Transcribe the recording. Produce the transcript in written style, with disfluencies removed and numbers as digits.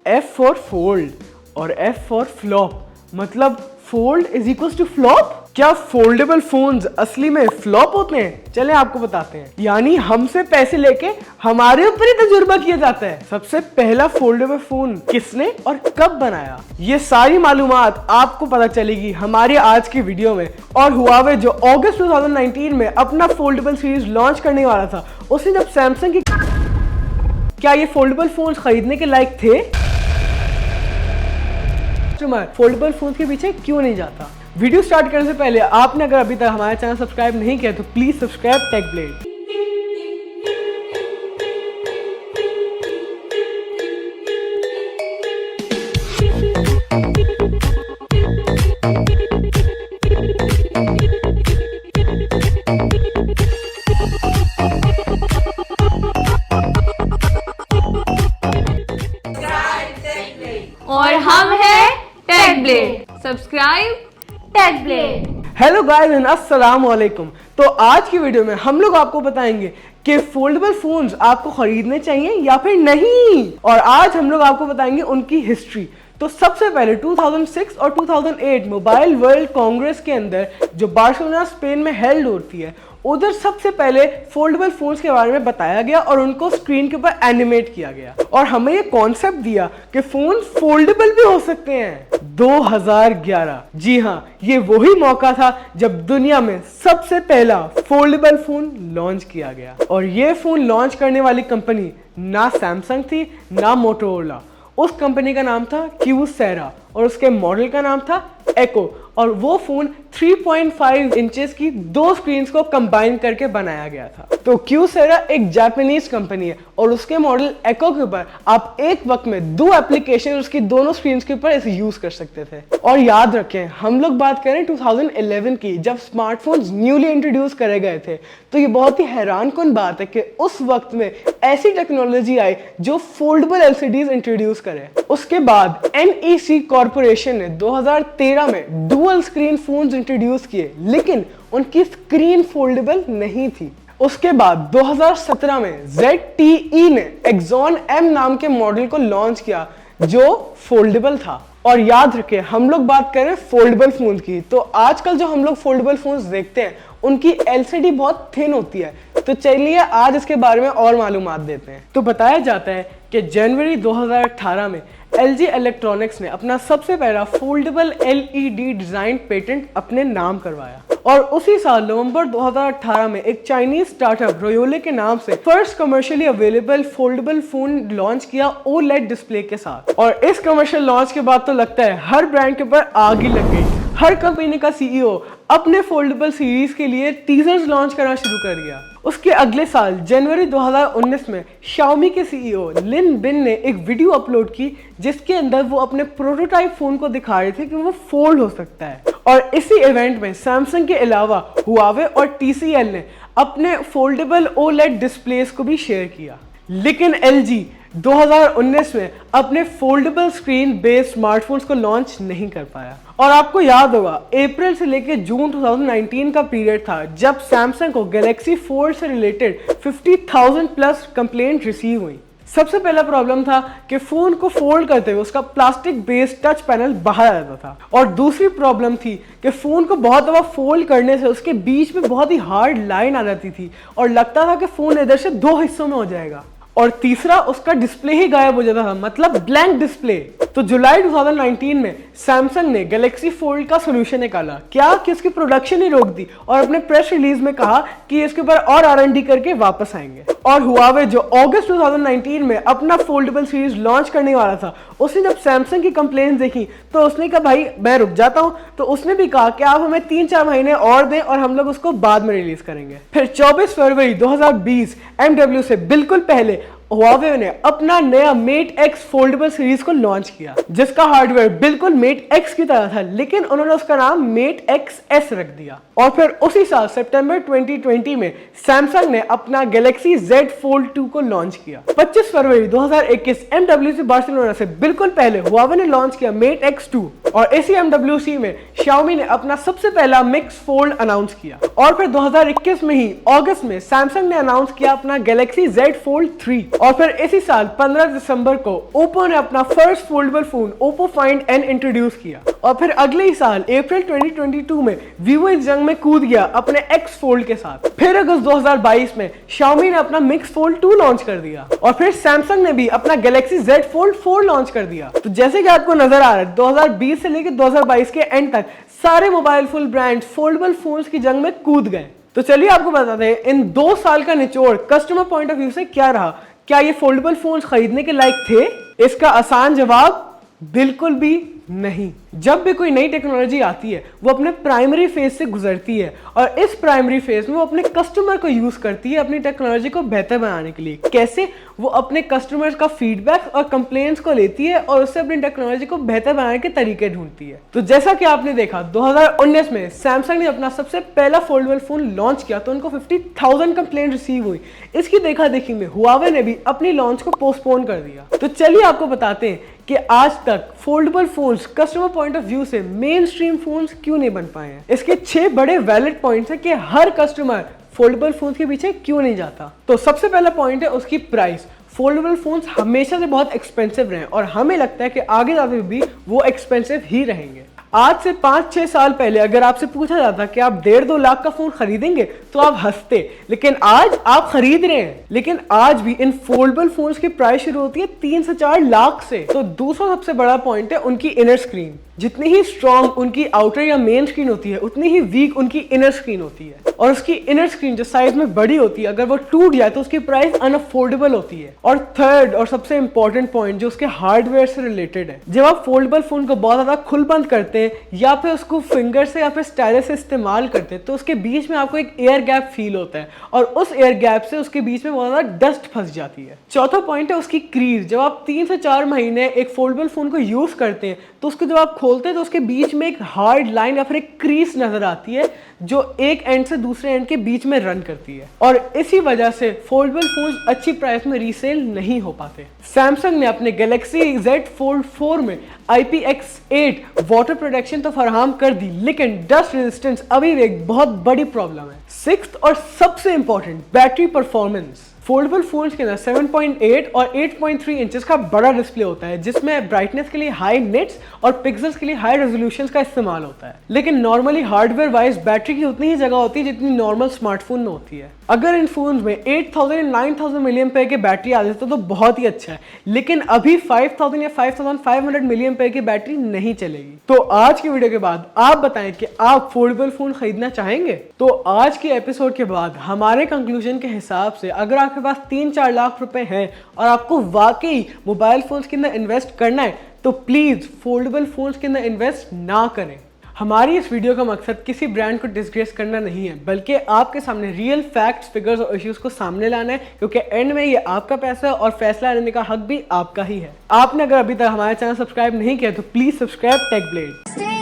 F for fold और F for flop, मतलब fold is equal to flop. क्या foldable phones असली में फ्लॉप होते हैं? चले आपको बताते हैं। यानी हमसे पैसे लेके हमारे ऊपर ही तजुर्बा किया जाता है। सबसे पहला फोल्डेबल फोन किसने और कब बनाया, ये सारी मालूमात आपको पता चलेगी हमारे आज की वीडियो में। और हुआवे जो अगस्त 2019 में अपना फोल्डेबल सीरीज लॉन्च करने वाला था, उसने जब सैमसंग की, क्या ये फोल्डेबल फोन खरीदने के लायक थे? फोल्डेबल फोन के पीछे क्यों नहीं जाता? वीडियो स्टार्ट करने से पहले आपने अगर अभी तक हमारा चैनल सब्सक्राइब नहीं किया तो प्लीज सब्सक्राइब टेकब्लेड। और हम हैं टेकब्लेड। सब्सक्राइब टेकब्लेड। हेलो गाइस एंड अस्सलाम वालेकुम। तो आज की वीडियो में हम लोग आपको बताएंगे कि फोल्डेबल फोन्स आपको खरीदने चाहिए या फिर नहीं, और आज हम लोग आपको बताएंगे उनकी हिस्ट्री। तो सबसे पहले 2006 और 2008 मोबाइल वर्ल्ड कांग्रेस के अंदर जो बार्सिलोना स्पेन में हेल्ड होती है, उधर सबसे पहले फोल्डेबल फोन्स के बारे में बताया गया और उनको स्क्रीन के ऊपर एनिमेट किया गया और हमें ये कॉन्सेप्ट दिया कि फोन फोल्डेबल भी हो सकते हैं। 2011, जी हाँ, ये वही मौका था जब दुनिया में सबसे पहला फोल्डेबल फोन लॉन्च किया गया। और ये फोन लॉन्च करने वाली कंपनी ना सैमसंग थी ना मोटोरोला। उस कंपनी का नाम था क्यूसेरा और उसके मॉडल का नाम था एको। और वो फोन 3.5 इंचेस की दो स्क्रीन्स को कंबाइन करके बनाया गया था। तो क्यूसेरा एक जापानीज कंपनी है और उसके मॉडल एको के ऊपर आप एक वक्त में दो एप्लीकेशन उसकी दोनों स्क्रीन्स के ऊपर इसे यूज कर सकते थे। और याद रखें, हम लोग बात करें 2011 की, जब स्मार्टफोन्स न्यूली इंट्रोड्यूस करे गए थे। तो ये बहुत ही हैरान कौन बात है कि उस वक्त में ऐसी टेक्नोलॉजी आई जो फोल्डेबल एलसीडीज इंट्रोड्यूस करे। उसके बाद NEC कॉर्पोरेशन ने 2013 में डुअल स्क्रीन फोन्स इंट्रोड्यूस किए, लेकिन उनकी स्क्रीन फोल्डेबल नहीं थी। उसके बाद 2017 में ZTE ने Exon M नाम के मॉडल को लॉन्च किया जो फोल्डेबल था। और याद रखें, हम लोग बात करें फोल्डेबल फोन की, तो आजकल जो हम लोग फोल्डेबल फोन्स देखते हैं उनकी LCD बहुत थिन होती है। तो चलिए आज इसके बारे में और मालूमात देते हैं। तो बताया जाता है कि जनवरी 2018 में LG इलेक्ट्रॉनिक्स ने अपना सबसे पहला फोल्डेबल LED डिजाइन पेटेंट अपने नाम करवाया। और उसी साल नवंबर 2018 में एक चाइनीज स्टार्टअप रोयोले के नाम से first commercially available foldable phone launch किया OLED डिस्प्ले के साथ। और इस कमर्शियल लॉन्च के बाद तो लगता है हर ब्रांड के ऊपर आग ही लग गई। हर कंपनी का CEO अपने फोल्डेबल सीरीज के लिए टीजर्स लॉन्च करना शुरू कर दिया। उसके अगले साल जनवरी 2019 में Xiaomi के CEO लिन बिन ने एक वीडियो अपलोड की जिसके अंदर वो अपने प्रोटोटाइप फोन को दिखा रहे थे कि वो फोल्ड हो सकता है। और इसी इवेंट में सैमसंग के अलावा हुआवे और TCL ने अपने फोल्डेबल OLED डिस्प्लेस को भी शेयर किया। लेकिन LG 2019 में अपने फोल्डेबल स्क्रीन बेस्ड स्मार्टफोन्स को लॉन्च नहीं कर पाया। और आपको याद होगा, अप्रैल से लेकर जून 2019 का पीरियड था जब सैमसंग को गैलेक्सी फोल्ड से रिलेटेड 50,000 प्लस कंप्लेंट रिसीव हुई। सबसे पहला प्रॉब्लम था कि फोन को फोल्ड करते हुए उसका प्लास्टिक बेस्ड टच पैनल बाहर आ जाता था। और दूसरी प्रॉब्लम थी कि फोन को बहुत दफा फोल्ड करने से उसके बीच में बहुत ही हार्ड लाइन आ जाती थी और लगता था कि फोन इधर से दो हिस्सों में हो जाएगा। और तीसरा, उसका डिस्प्ले ही गायब हो जाता था, मतलब ब्लैंक डिस्प्ले। तो जुलाई 2019 में सैमसंग ने गैलेक्सी फोल्ड का सोल्यूशन निकाला, क्या कि उसकी प्रोडक्शन ही रोक दी और अपने प्रेस रिलीज में कहा कि इसके ऊपर और R&D करके वापस आएंगे। और हुआवे जो अगस्त 2019 में अपना फोल्डेबल सीरीज लॉन्च करने वाला था, उसने जब सैमसंग की कंप्लेंट्स देखी तो उसने कहा भाई मैं रुक जाता हूं। तो उसने भी कहा कि आप हमें 3-4 महीने और दें और हम लोग उसको बाद में रिलीज करेंगे। फिर 24 फरवरी 2020 MW से बिल्कुल पहले हुआवे ने अपना नया मेट X फोल्डेबल सीरीज को लॉन्च किया जिसका हार्डवेयर बिल्कुल मेट X की तरह था, लेकिन उन्होंने उसका नाम मेट XS रख दिया। और फिर उसी साल सितंबर 2020 में सैमसंग ने अपना गैलेक्सी Z Fold 2 को लॉन्च किया। 25 फरवरी 2021 MW से बार्सिलोना से बिल्कुल पहले हुआवे ने लॉन्च किया मेट X2 और इसी MWC में Xiaomi ने अपना सबसे पहला मिक्स फोल्ड अनाउंस किया। और फिर 2021 में ही अगस्त में सैमसंग ने अनाउंस किया अपना Galaxy Z Fold 3। और फिर इसी साल 15 दिसंबर को Oppo ने अपना first foldable phone Oppo Find N introduce किया। और फिर अगले ही साल अप्रैल 2022 में Vivo इस जंग में कूद गया अपने X Fold के साथ। फिर अगस्त 2022 में Xiaomi ने अपना Mix Fold 2 लॉन्च कर दिया। और फिर Samsung ने भी अपना Galaxy Z Fold 4 लॉन्च कर दिया। तो जैसे कि आपको नजर आ रहा है 2020 से लेकर 2022 के एंड तक सारे mobile phone brand foldable phones की जंग में कूद गए। तो चलिए आपको बताते हैं इन 2 साल का निचोड़ कस्टमर पॉइंट ऑफ व्यू से क्या रहा। क्या ये फोल्डेबल फोन्स खरीदने के लायक थे? इसका आसान जवाब बिल्कुल भी नहीं। जब भी कोई नई टेक्नोलॉजी आती है वो अपने प्राइमरी फेज से गुजरती है और इस प्राइमरी फेज में वो अपने कस्टमर को यूज करती है अपनी टेक्नोलॉजी को बेहतर बनाने के लिए। कैसे? वो अपने कस्टमर्स का फीडबैक और कंप्लेंट्स को लेती है और उससे अपनी टेक्नोलॉजी को बेहतर बनाने के तरीके ढूंढती है। तो जैसा कि आपने देखा 2019 में सैमसंग ने अपना सबसे पहला फोल्डेबल फोन लॉन्च किया तो उनको 50,000 कंप्लेंट रिसीव हुई। इसकी देखा देखी में हुआवे ने भी अपनी लॉन्च को पोस्टपोन कर दिया। तो चलिए आपको बताते हैं कि आज तक foldable phones customer point of view से मेन स्ट्रीम फोन्स क्यों नहीं बन पाए हैं। इसके 6 बड़े वैलिड पॉइंट्स हैं कि हर कस्टमर फोल्डेबल फोन्स के पीछे क्यों नहीं जाता। तो सबसे पहला पॉइंट है उसकी प्राइस। फोल्डेबल फोन्स हमेशा से बहुत एक्सपेंसिव रहे और हमें लगता है कि आगे जाते भी वो एक्सपेंसिव ही रहेंगे। आज से 5-6 साल पहले अगर आपसे पूछा जाता कि आप 1.5-2 लाख का फोन खरीदेंगे तो आप हंसते, लेकिन आज आप खरीद रहे हैं। लेकिन आज भी इन फोल्डेबल फोन्स की प्राइस शुरू होती है 3 से 4 लाख से। तो दूसरा सबसे बड़ा पॉइंट है उनकी इनर स्क्रीन। जितनी ही स्ट्रॉन्ग उनकी आउटर या मेन स्क्रीन होती है उतनी ही वीक उनकी इनर स्क्रीन होती है। और उसकी इनर स्क्रीन जो साइज में बड़ी होती है अगर वो टूट जाए तो उसकी प्राइस अनअफोर्डेबल होती है। और थर्ड और सबसे इंपॉर्टेंट पॉइंट जो उसके हार्डवेयर से रिलेटेड है, जब आप फोल्डेबल फोन को बहुत ज्यादा खुल बंद करते हैं या फिर उसको फिंगर से या फिर स्टाइलस से इस्तेमाल करते हैं तो उसके बीच में आपको एक एयर गैप फील होता है और उस एयर गैप से उसके बीच में बहुत ज्यादा डस्ट फंस जाती है। चौथा पॉइंट है उसकी क्रीज। जब आप 3 से 4 महीने एक फोल्डेबल फोन को यूज करते हैं तो उसको जब आप खोलते हैं तो उसके बीच में एक हार्ड लाइन या फिर एक क्रीज नजर आती है जो एक एंड से दूसरे एंड के बीच में रन करती है और इसी वजह से फोल्डेबल फोन्स अच्छी प्राइस में रीसेल नहीं हो पाते। सैमसंग ने अपने Galaxy Z Fold 4 में IPX8 वाटर प्रोटेक्शन तो फराहम कर दी लेकिन डस्ट रेजिस्टेंस अभी भी एक बहुत बड़ी प्रॉब्लम है। 6th और सबसे important battery performance. Foldable phones के अंदर 7.8 और 8.3 इंचेस का बड़ा डिस्प्ले होता है जिसमें ब्राइटनेस के लिए हाई निट्स और पिक्सेल्स के लिए हाई रेजोल्यूशन का इस्तेमाल होता है। लेकिन नॉर्मली हार्डवेयर वाइज बैटरी की उतनी ही जगह होती है जितनी नॉर्मल स्मार्टफोन में होती है। अगर इन फोन्स में 8000 या 9000 मिलियन पेयर की बैटरी आ जाती तो बहुत ही अच्छा है, लेकिन अभी 5000 या 5500 मिलियन पेयर की बैटरी नहीं चलेगी। तो आज की वीडियो के बाद आप बताएं कि आप फोल्डेबल फोन खरीदना चाहेंगे। तो आज के एपिसोड के बाद हमारे कंक्लूजन के हिसाब से अगर आपके पास 3-4 लाख रुपए हैं और आपको वाकई मोबाइल फोन्स के अंदर इन्वेस्ट करना है तो प्लीज फोल्डेबल फोन्स के अंदर इन्वेस्ट ना करें। हमारी इस वीडियो का मकसद किसी ब्रांड को डिसग्रेस करना नहीं है बल्कि आपके सामने रियल फैक्ट्स, फिगर्स और इश्यूज को सामने लाना है क्योंकि एंड में ये आपका पैसा है और फैसला लेने का हक भी आपका ही है। आपने अगर अभी तक हमारा चैनल सब्सक्राइब नहीं किया तो प्लीज सब्सक्राइब टेक ब्लेड।